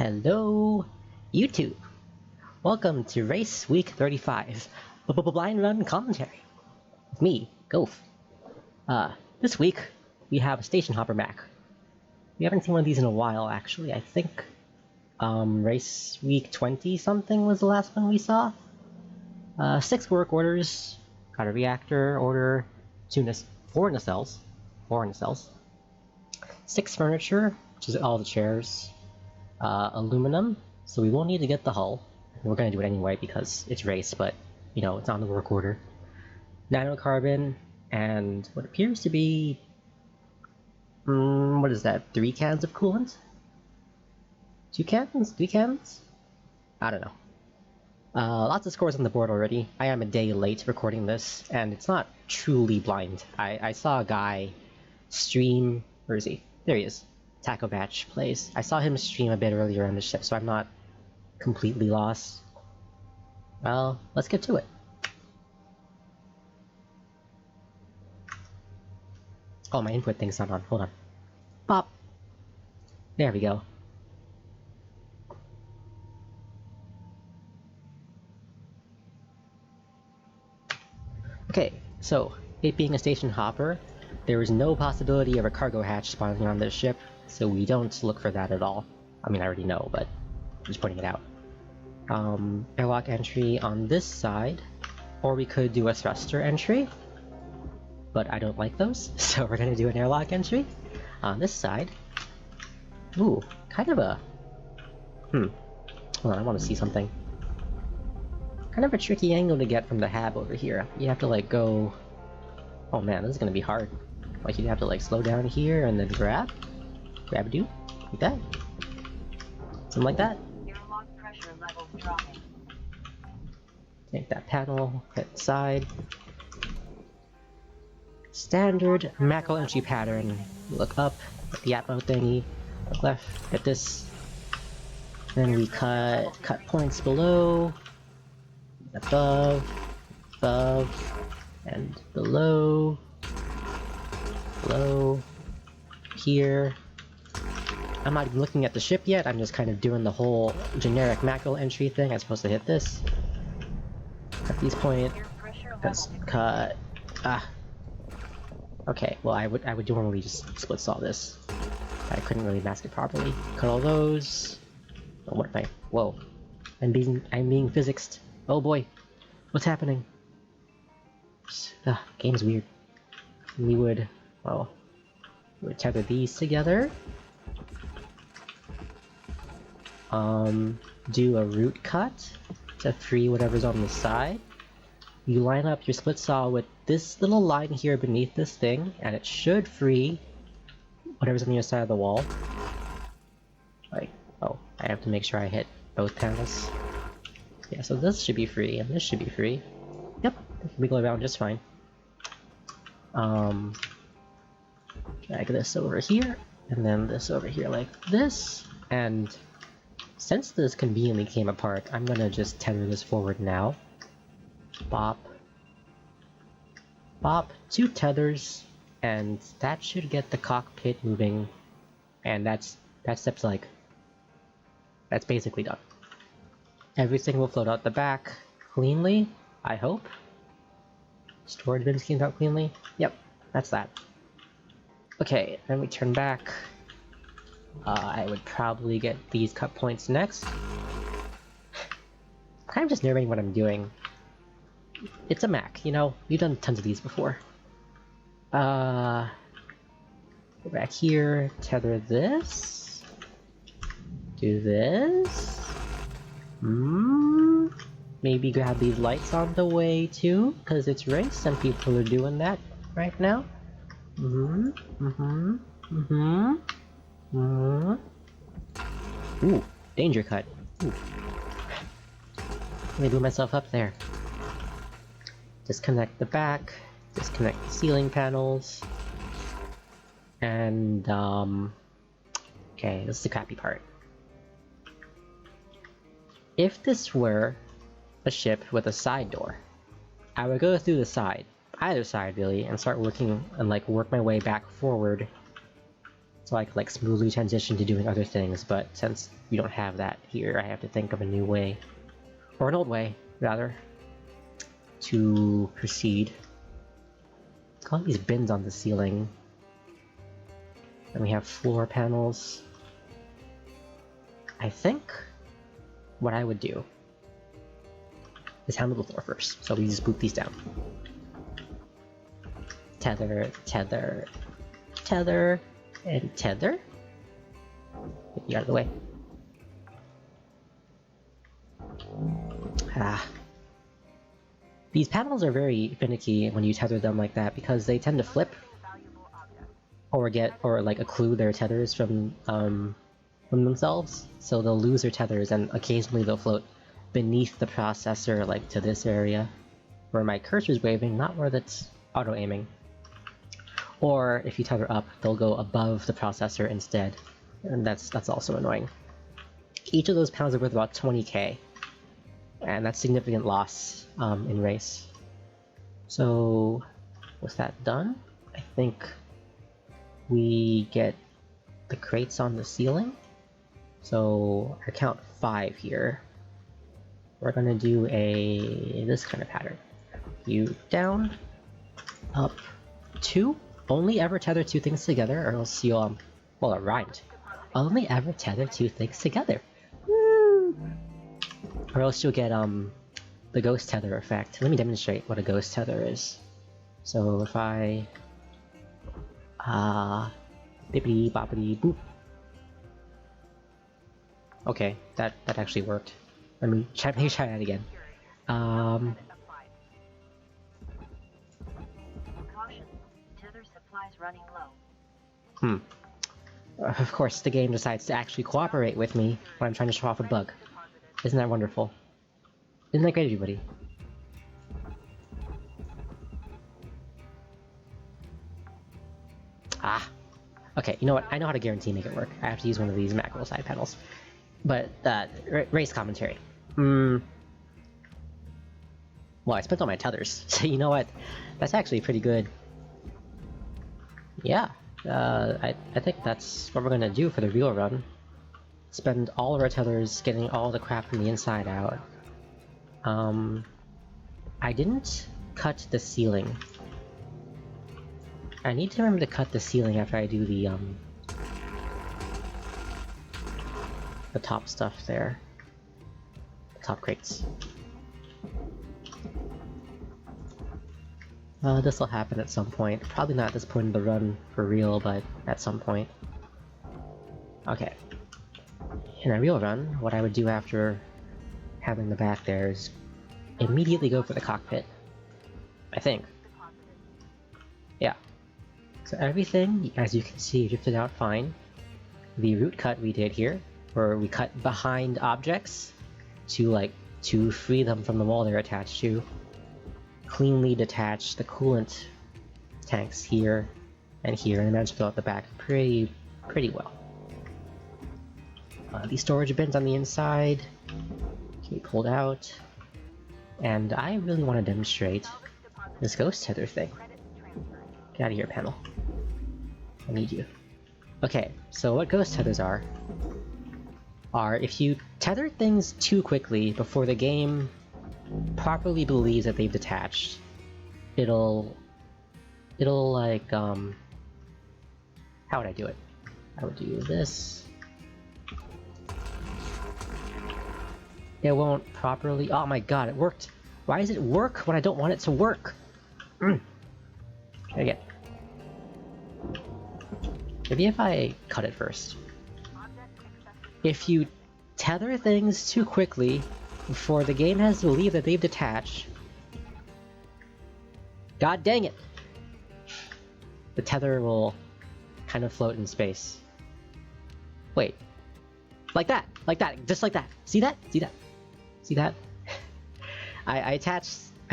Hello, YouTube! Welcome to Race Week 35, Blind Run Commentary. With me, Golf. This week, we have a Station Hopper Mac. We haven't seen one of these in a while, actually. I think, Race Week 20-something was the last one we saw. 6 work orders, got a reactor order, 4 nacelles, 6 furniture, which is all the chairs, aluminum, so we won't need to get the hull. We're gonna do it anyway because it's race, but you know, it's on the work order. Nanocarbon, and what appears to be what is that, 3 cans of coolant? 2 cans? 3 cans? I don't know. Lots of scores on the board already. I am a day late recording this, and it's not truly blind. I saw a guy stream, where is he? There he is. Taco Batch plays. I saw him stream a bit earlier on the ship, so I'm not completely lost. Well, let's get to it. Oh, my input thing's not on. Hold on. Pop! There we go. Okay, so, it being a station hopper, there is no possibility of a cargo hatch spawning on this ship, so we don't look for that at all. I mean, I already know, but I'm just pointing it out. Airlock entry on this side, or we could do a thruster entry, but I don't like those, so we're gonna do an airlock entry. On this side, ooh, kind of a... hold on, I want to see something. Kind of a tricky angle to get from the hab over here. You have to like go... Oh man, this is gonna be hard. Like you'd have to like slow down here and then grab a do, like that. Something like that. Airlock pressure levels dropping. Take that panel, hit side. Standard macro entry pattern. Look up, at the Atmo thingy, look left, hit this. Then we cut points below, above, and below, here. I'm not even looking at the ship yet, I'm just kind of doing the whole generic macro entry thing. I'm supposed to hit this. Cut these points. Cut. Okay, well I would normally just split saw this. I couldn't really mask it properly. Cut all those. Oh, what am I? Whoa. I'm being physicsed. Oh boy. What's happening? Game's weird. We would tether these together. Do a root cut to free whatever's on the side. You line up your split saw with this little line here beneath this thing, and it should free whatever's on the other side of the wall. Like, oh, I have to make sure I hit both panels. Yeah, so this should be free, and this should be free. Yep, we go around just fine. Drag this over here, and then this over here like this, and since this conveniently came apart, I'm gonna just tether this forward now. Bop. Bop, 2 tethers, and that should get the cockpit moving, and that step's like... that's basically done. Everything will float out the back cleanly, I hope. Storage bins cleaned out cleanly. Yep, that's that. Okay, then we turn back. I would probably get these cut points next. Kind of just narrating what I'm doing. It's a Mac, you know? We've done tons of these before. Go back here, tether this. Do this. Maybe grab these lights on the way too, because it's race and people are doing that right now. Ooh, danger cut. Ooh. Let me blew myself up there. Disconnect the back, disconnect the ceiling panels, and okay, this is the crappy part. If this were a ship with a side door, I would go through the side, either side really, and start working and like work my way back forward so I could like smoothly transition to doing other things, but since we don't have that here, I have to think of a new way, or an old way, rather, to proceed. Look at all these bins on the ceiling. And we have floor panels. I think what I would do is handle the floor first. So we just boot these down. Tether, tether, tether, and tether. Get you out of the way. Ah. These panels are very finicky when you tether them like that because they tend to flip or like occlude their tethers from themselves, so they'll lose their tethers and occasionally they'll float beneath the processor, like to this area where my cursor's waving, not where that's auto-aiming. Or if you tether up, they'll go above the processor instead, and that's also annoying. Each of those panels are worth about 20k, and that's significant loss in R.A.C.E. So with that done, I think we get the crates on the ceiling. So I count 5 here. We're gonna do this kind of pattern. You down, up, 2. Only ever tether 2 things together, or else you'll well, it rhymed. Only ever tether 2 things together. Woo! Or else you'll get the ghost tether effect. Let me demonstrate what a ghost tether is. So if I bippity boppity boop. Okay, that actually worked. Let me try that again. Caution. Tether supplies running low. Of course, the game decides to actually cooperate with me when I'm trying to show off a bug. Isn't that wonderful? Isn't that great, everybody? Ah. Okay, you know what? I know how to guarantee make it work. I have to use one of these macro side panels. But, race commentary. Well, I spent all my tethers, so you know what? That's actually pretty good. Yeah, I think that's what we're gonna do for the real run. Spend all of our tethers getting all the crap from the inside out. I didn't cut the ceiling. I need to remember to cut the ceiling after I do the top stuff there. The top crates. This will happen at some point. Probably not at this point in the run for real, but at some point. Okay. In a real run, what I would do after having the back there is immediately go for the cockpit. I think. Yeah. So everything, as you can see, drifted out fine. The root cut we did here, where we cut behind objects to free them from the wall they're attached to. Cleanly detach the coolant tanks here and here, and managed to fill out the back pretty well. These storage bins on the inside can be pulled out, and I really want to demonstrate this ghost tether thing. Get out of here, panel. I need you. Okay, so what ghost tethers are if you tether things too quickly before the game properly believes that they've detached, it'll like, how would I do it? I would do this. It won't properly, oh my god, it worked! Why does it work when I don't want it to work? Try again. Maybe if I cut it first. If you tether things too quickly before the game has to believe that they've detached, god dang it! The tether will kind of float in space. Wait. Like that! Like that! Just like that! See that? See that? See that? I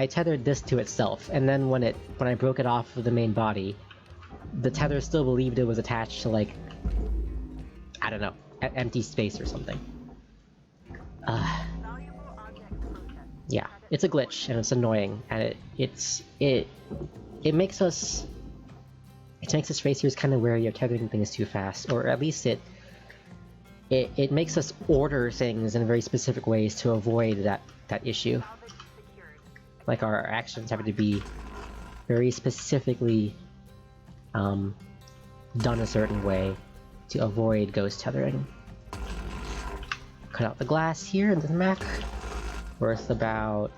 tethered this to itself, and then when I broke it off of the main body, the tether still believed it was attached to, like, I don't know, empty space or something. Yeah, it's a glitch and it's annoying, and it makes us It makes us racers kind of wary of tethering things too fast, or at least it makes us order things in very specific ways to avoid that issue. Like our actions have to be very specifically done a certain way to avoid ghost tethering. Cut out the glass here in the mech. Worth about...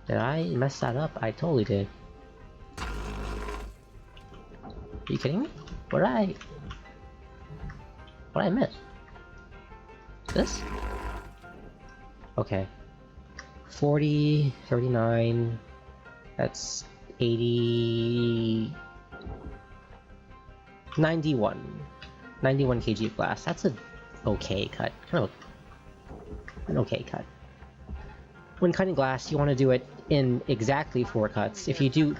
Did I mess that up? I totally did. Are you kidding me? What did I miss? This? Okay. 40, 39... That's 80... 91. 91 kg of glass. That's an okay cut. Kind of an okay cut. When cutting glass, you want to do it in exactly 4 cuts. If you do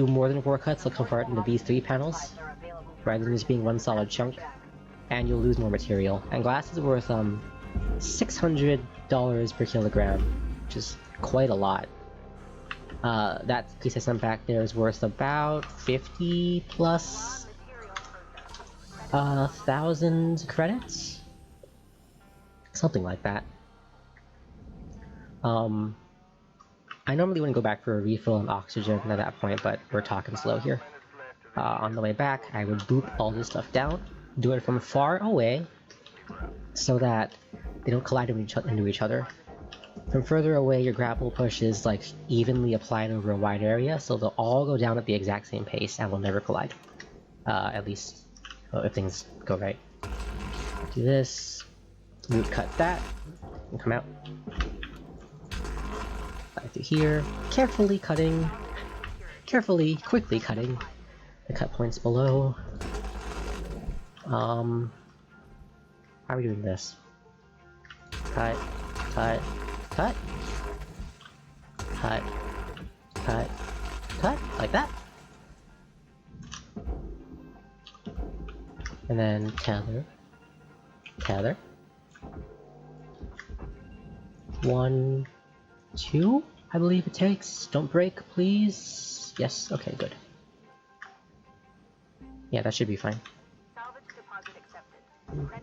more than 4 cuts, they'll come apart into these 3 panels, rather than just being one solid chunk, and you'll lose more material. And glass is worth $600 per kilogram, which is quite a lot. That piece I sent back there is worth about 50 plus 1,000 credits? Something like that. I normally wouldn't go back for a refill on oxygen at that point, but we're talking slow here. On the way back, I would boop all this stuff down, do it from far away, so that they don't collide into each other. From further away, your grapple push is like evenly applied over a wide area, so they'll all go down at the exact same pace and will never collide. At least, if things go right. Do this, root cut that, and come out. Back to here, quickly cutting the cut points below. How are we doing this? Cut, cut, cut, cut, cut, cut, like that. And then tether, tether. 1, 2, I believe it takes. Don't break, please. Yes, okay, good. Yeah, that should be fine.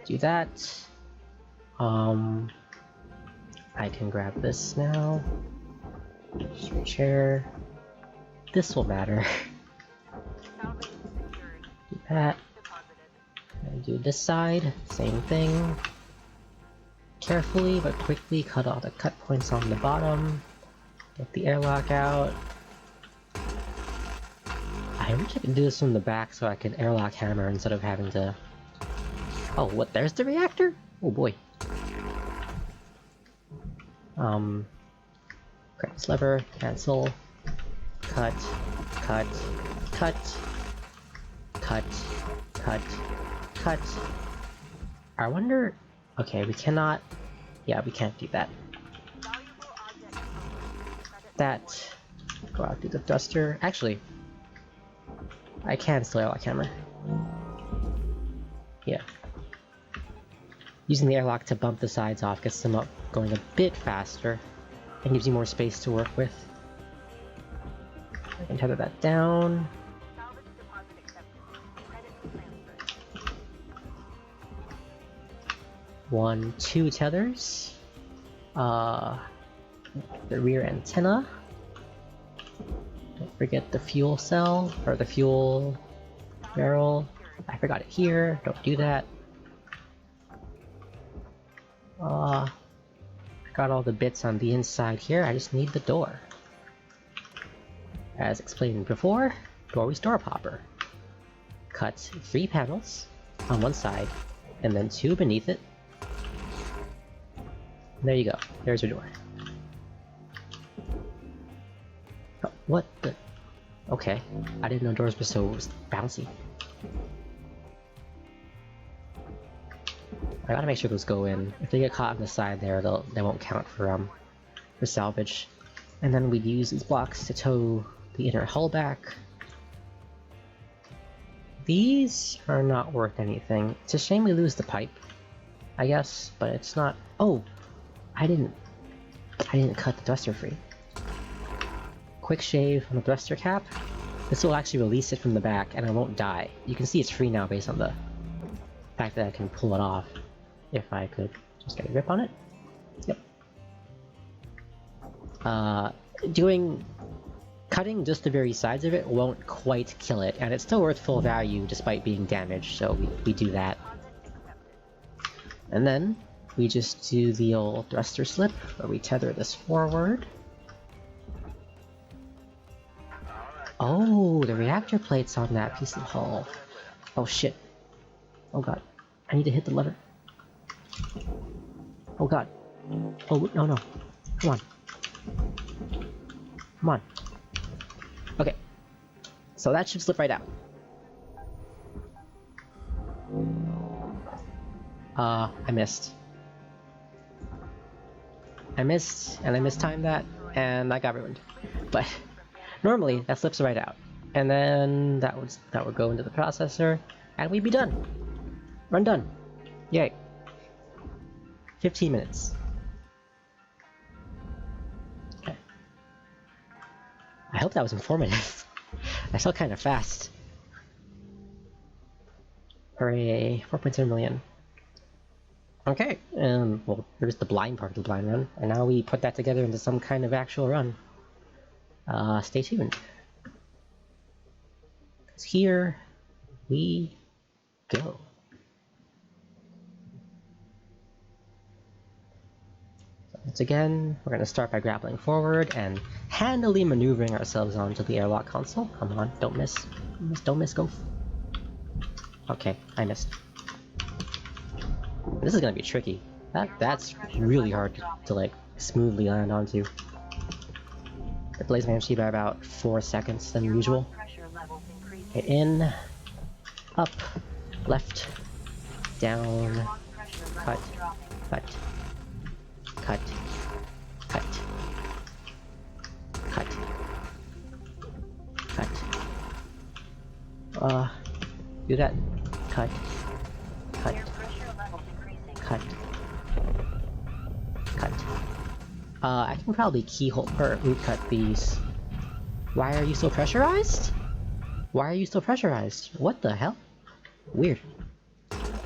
Do that. I can grab this now. Chair. This will matter. Do that. And do this side. Same thing. Carefully but quickly cut all the cut points on the bottom. Get the airlock out. I wish I could do this from the back so I could airlock hammer instead of having to... Oh, what? There's the reactor? Oh boy. Grab this lever, cancel, cut, cut, cut, cut, cut, cut. I wonder... Okay, we cannot... Yeah, we can't do that. That... Go out through the thruster. Actually, I can still airlock hammer. Yeah. Using the airlock to bump the sides off gets them up going a bit faster and gives you more space to work with. I can tether that down. One, 2 tethers. The rear antenna. Don't forget the fuel cell, or the fuel barrel. I forgot it here, don't do that. I got all the bits on the inside here, I just need the door. As explained before, door restore popper. Cut 3 panels on one side, and then 2 beneath it. And there you go, there's your door. Oh, what the? Okay, I didn't know doors were so bouncy. I gotta make sure those go in. If they get caught on the side there, they won't count for salvage. And then we use these blocks to tow the inner hull back. These are not worth anything. It's a shame we lose the pipe, I guess, but it's not... Oh! I didn't cut the thruster free. Quick shave on the thruster cap. This will actually release it from the back, and I won't die. You can see it's free now based on the fact that I can pull it off. If I could just get a grip on it. Yep. Cutting just the very sides of it won't quite kill it, and it's still worth full value despite being damaged, so we do that. And then we just do the old thruster slip, where we tether this forward. Oh, the reactor plate's on that piece of hull. Oh shit. Oh god. I need to hit the lever. Oh god. Oh, no, no. Come on. Come on. Okay. So that should slip right out. I missed. And I mistimed that, and I got ruined. But normally, that slips right out. And then that would go into the processor, and we'd be done. Run done. Yay. 15 minutes. Okay. I hope that was informative. I felt kind of fast. Hooray, 4.7 million. Okay, well, there's the blind part of the blind run, and now we put that together into some kind of actual run. Stay tuned. 'Cause here we go. So once again, we're going to start by grappling forward and handily maneuvering ourselves onto the airlock console. Come on, don't miss. Don't miss, go. Okay, I missed. This is gonna be tricky. That's really hard to like smoothly land onto. It delays my MC by about 4 seconds than usual. Okay, in, up, left, down, cut, cut, cut, cut, cut, cut. Do that. Cut, cut. Cut. Cut. I can probably keyhole or root cut these. Why are you so pressurized? Why are you so pressurized? What the hell? Weird.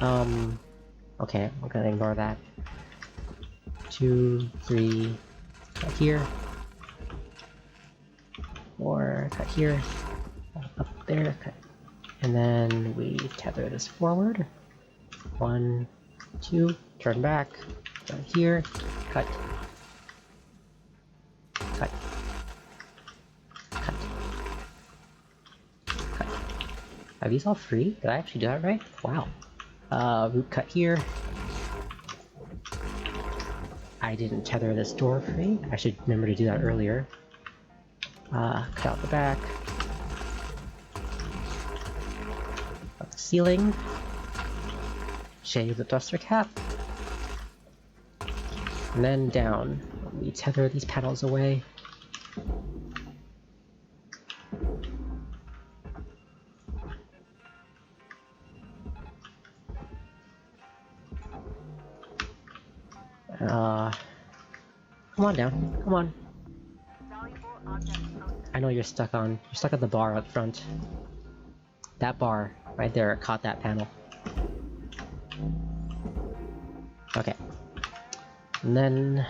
Okay, I'm gonna ignore that. 2, 3, cut here. 4, cut here. Up there, cut. And then we tether this forward. 1, 2, turn back, down here, cut, cut, cut, cut. Are these all free? Did I actually do that right? Wow. Root cut here. I didn't tether this door free. I should remember to do that earlier. Cut out the back. Cut the ceiling. Shave the thruster cap, and then down. We tether these panels away. Come on down. Come on. I know you're stuck at the bar up front. That bar right there caught that panel. Okay. And then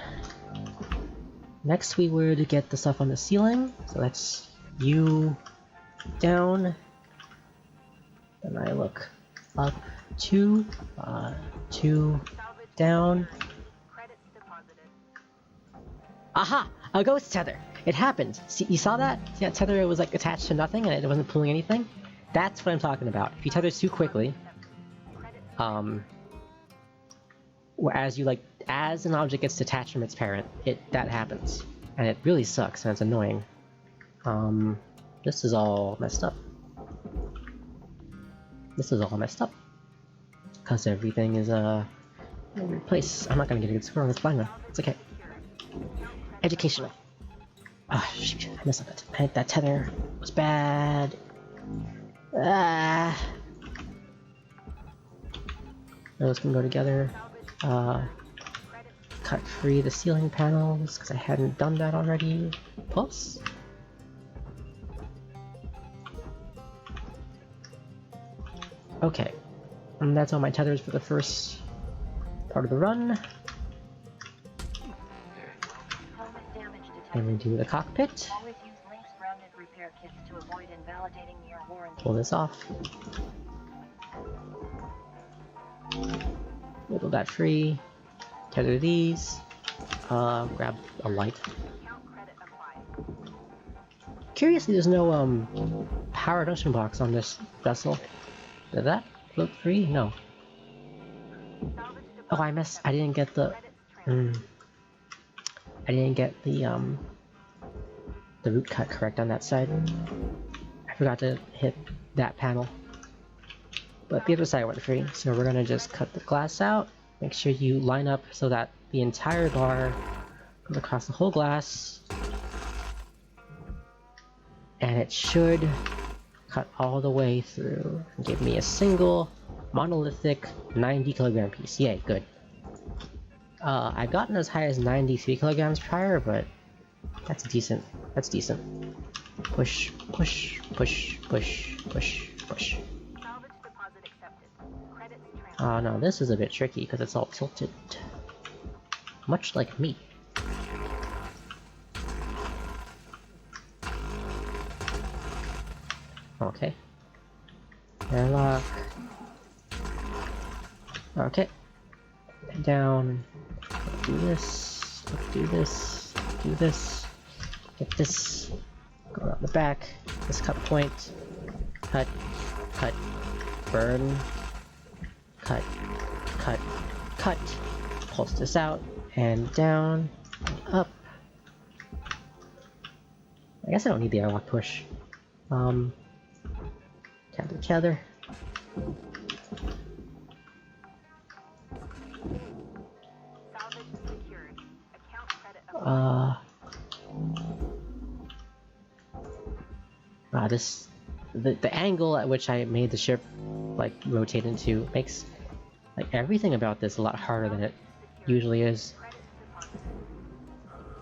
next we would get the stuff on the ceiling. So that's you down. Then I look up, 2, 2 down. Aha! A ghost tether! It happened! See, you saw that? See that tether was like attached to nothing and it wasn't pulling anything? That's what I'm talking about. If you tether too quickly, as an object gets detached from its parent, that happens. And it really sucks and it's annoying. This is all messed up. This is all messed up. Because everything is, in a weird place. I'm not gonna get a good score on this blind run. It's okay. Educational. Ah, shoot, I messed up it. That tether was bad. Those can go together. Cut free the ceiling panels, because I hadn't done that already. Plus. Okay, and that's all my tethers for the first part of the run. Helmet damage detected. And we do the cockpit. Always use Link's rounded repair kits to avoid invalidating your warranty. Pull this off. Wiggle that free. Tether these. Grab a light. Account credit applied. Curiously, there's no power reduction box on this vessel. Did that look free? No. Salvage Oh, I missed. I didn't get the. I didn't get the root cut correct on that side. I forgot to hit that panel. But the other side went free, so we're gonna just cut the glass out. Make sure you line up so that the entire bar goes across the whole glass. And it should cut all the way through and give me a single monolithic 90 kilogram piece. Yay, good. I've gotten as high as 93 kilograms prior, but that's decent. That's decent. Push, push, push, push, push, push. Salvage deposit accepted. Credits transferred. Oh no, this is a bit tricky because it's all tilted. Much like me. Okay. Airlock. Okay. Head down. Do this. Do this. Do this. Get this. Go around the back. This cut point. Cut. Cut. Burn. Cut. Cut. Cut. Pulse this out. And down. And up. I guess I don't need the airlock push. Tether, tether. Salvage secured. Account credit applied. The angle at which I made the ship like rotate into makes like everything about this a lot harder than it usually is.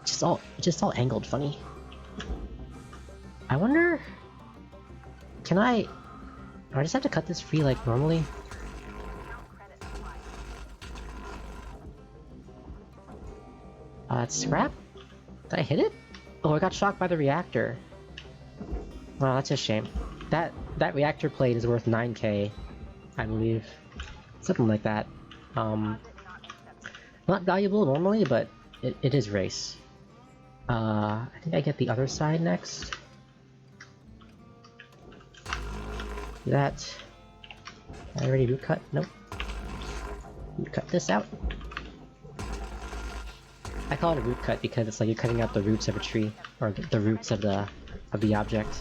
Just all angled funny. I wonder, do I just have to cut this free like normally? It's scrap? Did I hit it? Oh, I got shocked by the reactor. Wow, that's a shame. That reactor plate is worth 9k, I believe. Something like that. Not valuable normally, but it is race. I think I get the other side next. That. Did I already root cut? Nope. Root cut this out. I call it a root cut because it's like you're cutting out the roots of a tree, or the roots of the object.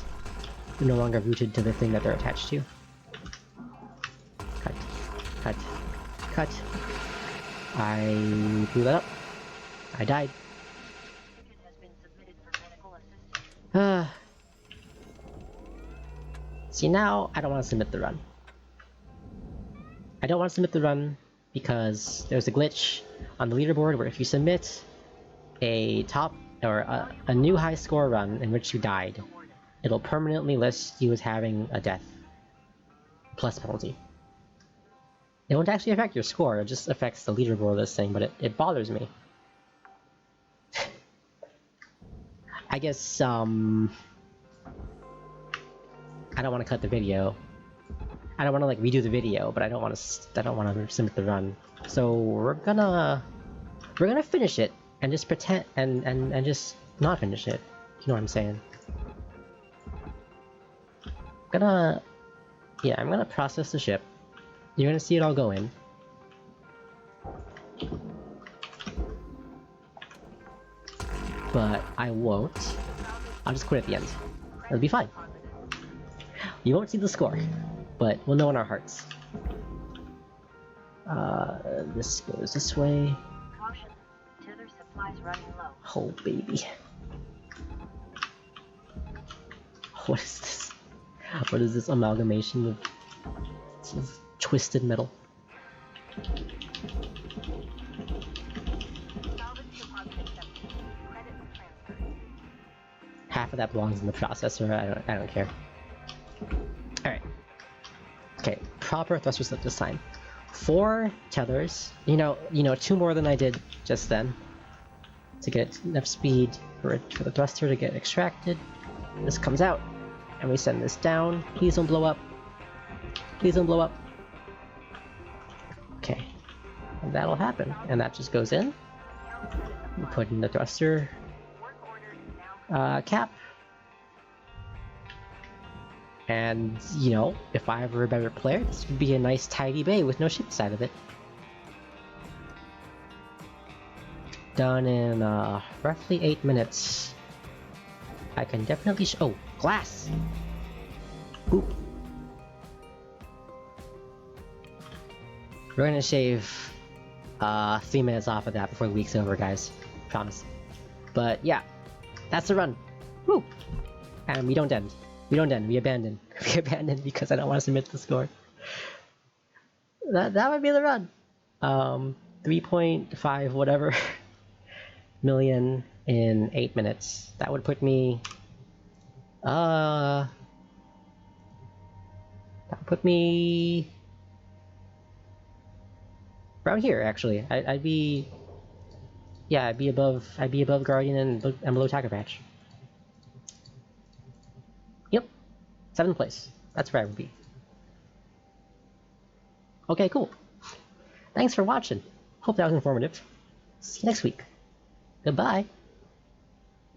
They're no longer rooted to the thing that they're attached to. Cut. Cut. Cut. I blew that up. I died. Has been submitted for medical assistance. See, now I don't want to submit the run. I don't want to submit the run because there's a glitch on the leaderboard where if you submit a a new high score run in which you died, it'll permanently list you as having a death plus penalty. It won't actually affect your score, it just affects the leaderboard of this thing, but it bothers me. I guess, I don't want to cut the video. I don't want to like redo the video, but I don't want to submit the run. So we're gonna finish it and just pretend and just not finish it. You know what I'm saying? I'm gonna process the ship. You're gonna see it all go in. But I won't. I'll just quit at the end. It'll be fine. You won't see the score, but we'll know in our hearts. This goes this way. Caution. Tether supplies running low. Oh, baby. What is this? What is this amalgamation of this twisted metal? Half of that belongs in the processor. I don't care. All right. Okay. proper thruster slip this time. 4 tethers, you know, 2 more than I did just then, to get enough speed for the thruster to get extracted. This comes out, and we send this down. Please don't blow up. Please don't blow up. Okay, and that'll happen, and that just goes in. We put in the thruster cap. And, you know, if I were a better player, this would be a nice tidy bay with no ship inside of it. Done in roughly 8 minutes. I can definitely oh, glass! Boop. We're gonna shave 3 minutes off of that before the week's over, guys. Promise. But yeah, that's the run. Woo! And we don't end. We don't end, we abandon. We abandon because I don't want to submit the score. That would be the run. 3.5 whatever million in 8 minutes. That would put me that would put me around here actually. I'd be above Guardian and below Tiger Patch. 7th place. That's where I would be. Okay, cool. Thanks for watching. Hope that was informative. See you next week. Goodbye.